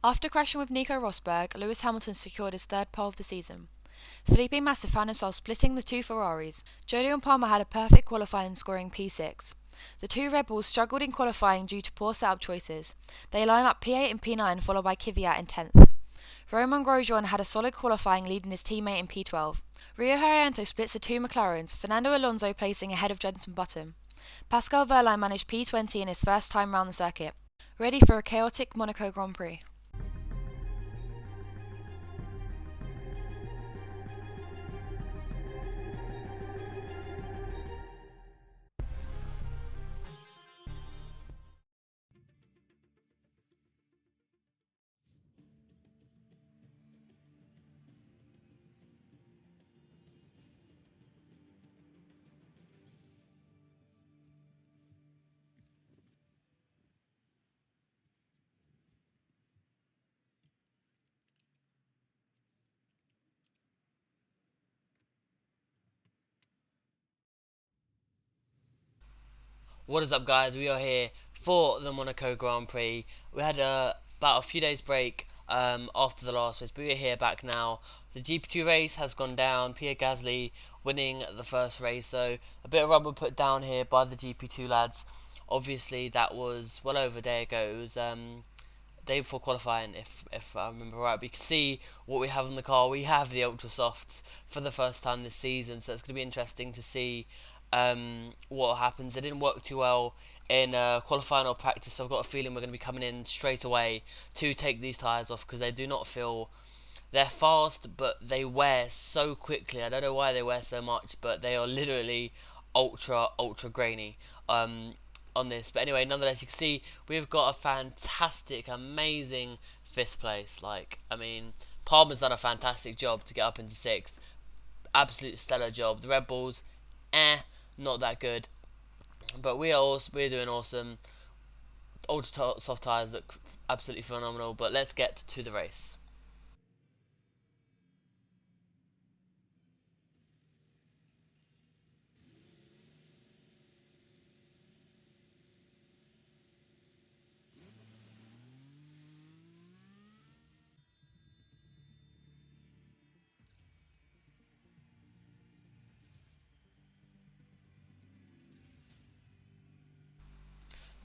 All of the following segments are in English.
After crashing with Nico Rosberg, Lewis Hamilton secured his third pole of the season. Felipe Massa found himself splitting the two Ferraris. Jolyon Palmer had a perfect qualifying, scoring P6. The two Red Bulls struggled in qualifying due to poor setup choices. They line up P8 and P9, followed by Kvyat in 10th. Romain Grosjean had a solid qualifying, leading his teammate in P12. Rio Haryanto splits the two McLarens, Fernando Alonso placing ahead of Jenson Button. Pascal Wehrlein managed P20 in his first time round the circuit, ready for a chaotic Monaco Grand Prix. What is up, guys? We are here for the Monaco Grand Prix. We had about a few days break after the last race, but we're here back now. The GP2 race has gone down. Pierre Gasly winning the first race, so a bit of rubber put down here by the GP2 lads. Obviously, that was well over a day ago. It was day before qualifying, if I remember right. We can see what we have in the car. We have the Ultra Softs for the first time this season, so it's going to be interesting to see what happens. It didn't work too well in qualifying or practice, so I've got a feeling we're going to be coming in straight away to take these tyres off because they do not feel. They're fast, but they wear so quickly. I don't know why they wear so much, but they are literally ultra grainy on this. But anyway, nonetheless, you can see we've got a fantastic, amazing fifth place. Like, I mean, Palmer's done a fantastic job to get up into sixth. Absolute stellar job. The Red Bulls, not that good. But we're doing awesome. Ultra soft tyres look absolutely phenomenal. But let's get to the race.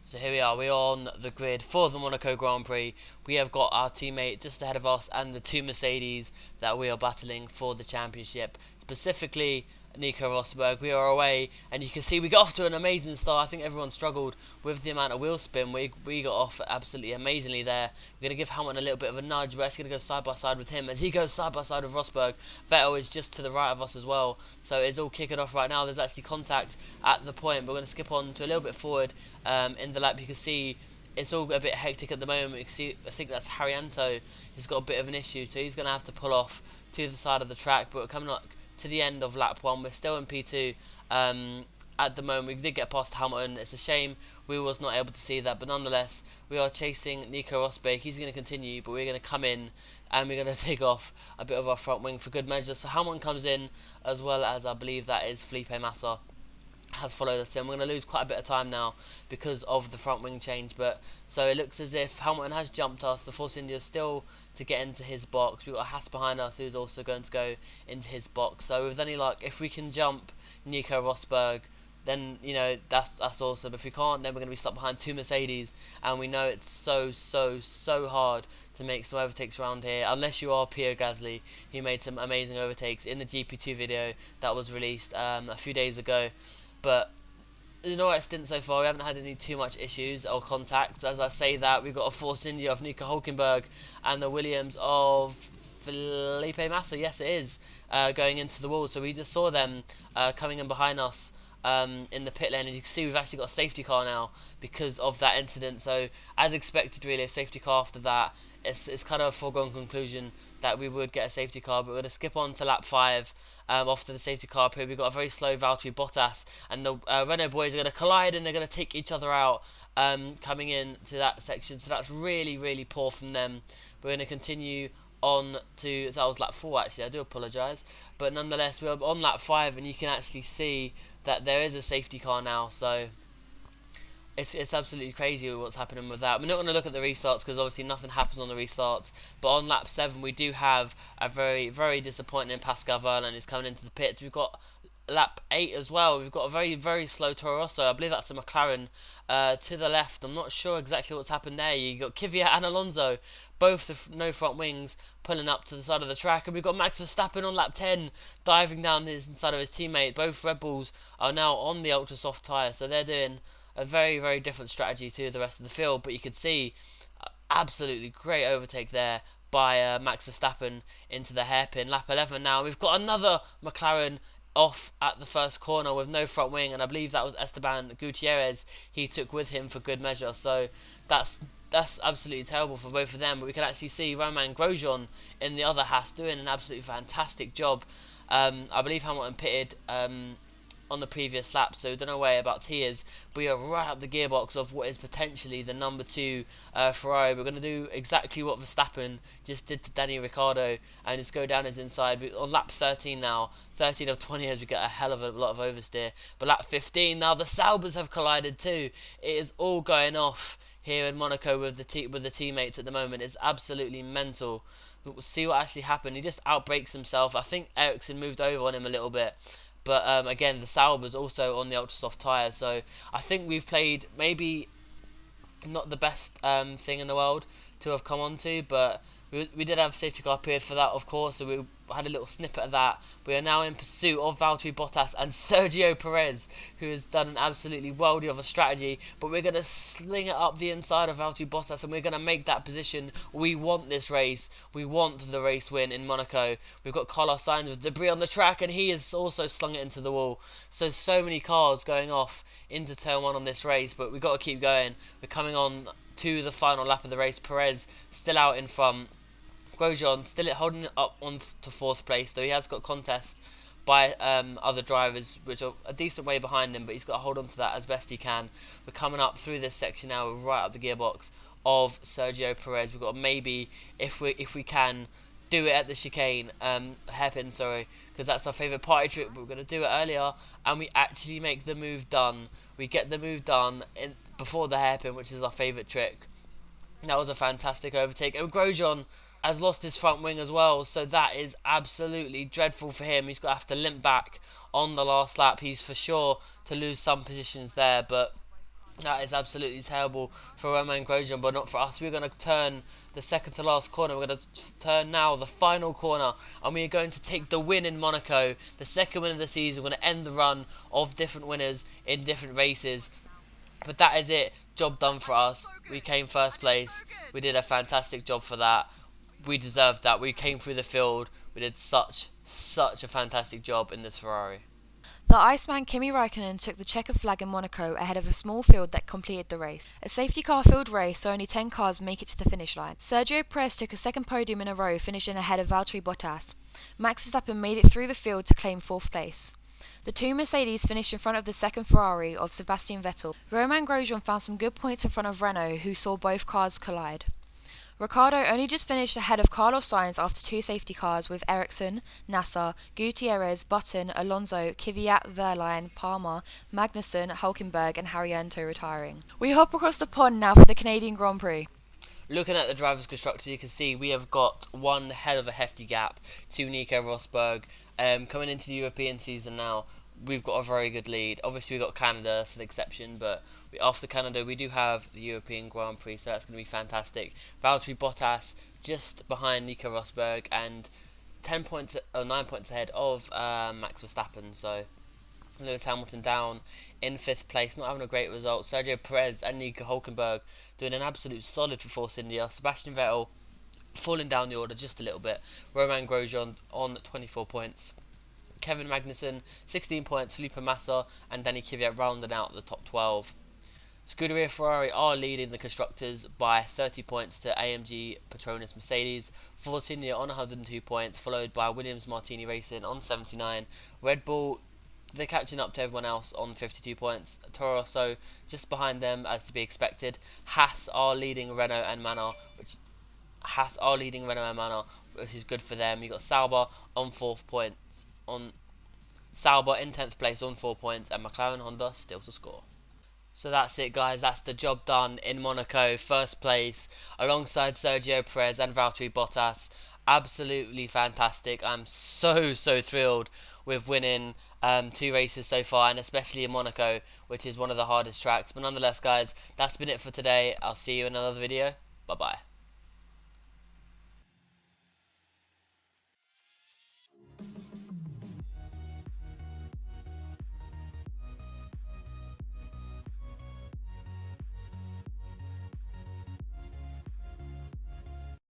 So here we are, we're on the grid for the Monaco Grand Prix. We have got our teammate just ahead of us and the two Mercedes that we are battling for the championship. Specifically, Nico Rosberg. We are away, and you can see we got off to an amazing start. I think everyone struggled with the amount of wheel spin. We got off absolutely amazingly there. We're going to give Hamilton a little bit of a nudge. We're actually going to go side by side with him as he goes side by side with Rosberg. Vettel is just to the right of us as well, so it's all kicking off right now. There's actually contact at the point. We're going to skip on to a little bit forward in the lap. You can see it's all a bit hectic at the moment. You can see, I think that's Haryanto. He's got a bit of an issue, so he's going to have to pull off to the side of the track. But we're coming up to the end of lap 1. We're still in P2 at the moment. We did get past Hamilton. It's a shame we was not able to see that, but nonetheless we are chasing Nico Rosberg. He's going to continue, but we're going to come in and we're going to take off a bit of our front wing for good measure. So Hamilton comes in, as well as I believe that is Felipe Massa has followed us in. We're going to lose quite a bit of time now because of the front wing change, but so it looks as if Hamilton has jumped us. The Force India is still to get into his box. We've got Haas behind us who's also going to go into his box. So with any luck, if we can jump Nico Rosberg, then you know that's awesome. If we can't, then we're going to be stuck behind two Mercedes, and we know it's so hard to make some overtakes around here, unless you are Pierre Gasly, who made some amazing overtakes in the GP2 video that was released a few days ago. But an alright stint so far. We haven't had any too much issues or contact. As I say that, we've got a Force India of Nico Hulkenberg and the Williams of Felipe Massa. Yes, it is going into the wall. So we just saw them coming in behind us in the pit lane, and you can see we've actually got a safety car now because of that incident. So as expected, really, a safety car after that. It's kind of a foregone conclusion that we would get a safety car, but we're going to skip on to lap 5 after the safety car period. We've got a very slow Valtteri Bottas, and the Renault boys are going to collide, and they're going to take each other out coming in to that section. So that's really poor from them. We're going to continue on to, so that was lap 4 actually, I do apologise, but nonetheless we're on lap 5, and you can actually see that there is a safety car now. So It's absolutely crazy what's happening with that. We're not going to look at the restarts because obviously nothing happens on the restarts. But on lap 7, we do have a very disappointing Pascal Verlaine who's coming into the pits. We've got lap 8 as well. We've got a very slow Toro Rosso. I believe that's a McLaren to the left. I'm not sure exactly what's happened there. You got Kvyat and Alonso, both no front wings, pulling up to the side of the track, and we've got Max Verstappen on lap 10 diving down his inside of his teammate. Both Red Bulls are now on the ultra soft tyre, so they're doing a very different strategy to the rest of the field. But you could see absolutely great overtake there by Max Verstappen into the hairpin. Lap 11 now. We've got another McLaren off at the first corner with no front wing, and I believe that was Esteban Gutierrez he took with him for good measure. So that's absolutely terrible for both of them. But we can actually see Romain Grosjean in the other Haas doing an absolutely fantastic job. I believe Hamilton pitted on the previous lap, so don't know where about Tiers. We are right up the gearbox of what is potentially the number 2 Ferrari. We're going to do exactly what Verstappen just did to Danny Ricciardo and just go down his inside. We're on lap 13 now, 13 of 20 as we get a hell of a lot of oversteer. But lap 15 now, the Saubers have collided too. It is all going off here in Monaco with the teammates at the moment. It's absolutely mental. We'll see what actually happened. He just outbrakes himself. I think Ericsson moved over on him a little bit. But again, the Sauber's also on the ultra soft tyres, so I think we've played maybe not the best thing in the world to have come onto, but we did have a safety car period for that, of course, so we had a little snippet of that. We are now in pursuit of Valtteri Bottas and Sergio Perez, who has done an absolutely worldy of a strategy, but we're going to sling it up the inside of Valtteri Bottas and we're going to make that position. We want this race. We want the race win in Monaco. We've got Carlos Sainz with debris on the track and he has also slung it into the wall. So many cars going off into turn 1 on this race, but we've got to keep going. We're coming on to the final lap of the race. Perez still out in front. Grosjean still holding it up on to 4th place, though he has got contest by other drivers, which are a decent way behind him, but he's got to hold on to that as best he can. We're coming up through this section now, right up the gearbox of Sergio Perez. We've got maybe, if we can, do it at the chicane, hairpin, sorry, because that's our favourite party trick, but we're going to do it earlier, and we actually make the move done. We get the move done before the hairpin, which is our favourite trick. That was a fantastic overtake, and Grosjean has lost his front wing as well, so that is absolutely dreadful for him. He's going to have to limp back on the last lap. He's for sure to lose some positions there, but that is absolutely terrible for Romain Grosjean, but not for us. We're going to turn the second to last corner. We're going to turn now the final corner, and we are going to take the win in Monaco, the second win of the season. We're going to end the run of different winners in different races. But that is it. Job done for us. We came first place. We did a fantastic job for that. We deserved that. We came through the field. We did such a fantastic job in this Ferrari. The Iceman Kimi Raikkonen took the checkered flag in Monaco ahead of a small field that completed the race. A safety car filled race, so only 10 cars make it to the finish line. Sergio Perez took a second podium in a row, finishing ahead of Valtteri Bottas. Max Verstappen made it through the field to claim 4th place. The 2 Mercedes finished in front of the second Ferrari of Sebastian Vettel. Romain Grosjean found some good points in front of Renault, who saw both cars collide. Ricciardo only just finished ahead of Carlos Sainz after 2 safety cars with Ericsson, Nasser, Gutierrez, Button, Alonso, Kvyat, Verlaine, Palmer, Magnussen, Hulkenberg and Haryanto retiring. We hop across the pond now for the Canadian Grand Prix. Looking at the drivers' constructors, you can see we have got one hell of a hefty gap to Nico Rosberg. Coming into the European season now, we've got a very good lead. Obviously, we've got Canada, that's an exception, but after Canada, we do have the European Grand Prix, so that's going to be fantastic. Valtteri Bottas just behind Nico Rosberg and 9 points ahead of Max Verstappen. So Lewis Hamilton down in 5th place, not having a great result. Sergio Perez and Nico Hulkenberg doing an absolute solid for Force India. Sebastian Vettel falling down the order just a little bit. Romain Grosjean on 24 points. Kevin Magnussen 16 points. Felipe Massa and Danny Kvyat rounding out the top 12. Scuderia Ferrari are leading the constructors by 30 points to AMG Petronas Mercedes. Force India on 102 points, followed by Williams Martini Racing on 79. Red Bull, they're catching up to everyone else on 52 points. Toro Rosso just behind them, as to be expected. Haas are leading Renault and Manor, which is good for them. You got Sauber on 4 points, on Sauber in 10th place on 4 points, and McLaren Honda still to score. So that's it, guys. That's the job done in Monaco. First place alongside Sergio Perez and Valtteri Bottas. Absolutely fantastic. I'm so thrilled with winning 2 races so far, and especially in Monaco, which is one of the hardest tracks. But nonetheless, guys, that's been it for today. I'll see you in another video. Bye bye.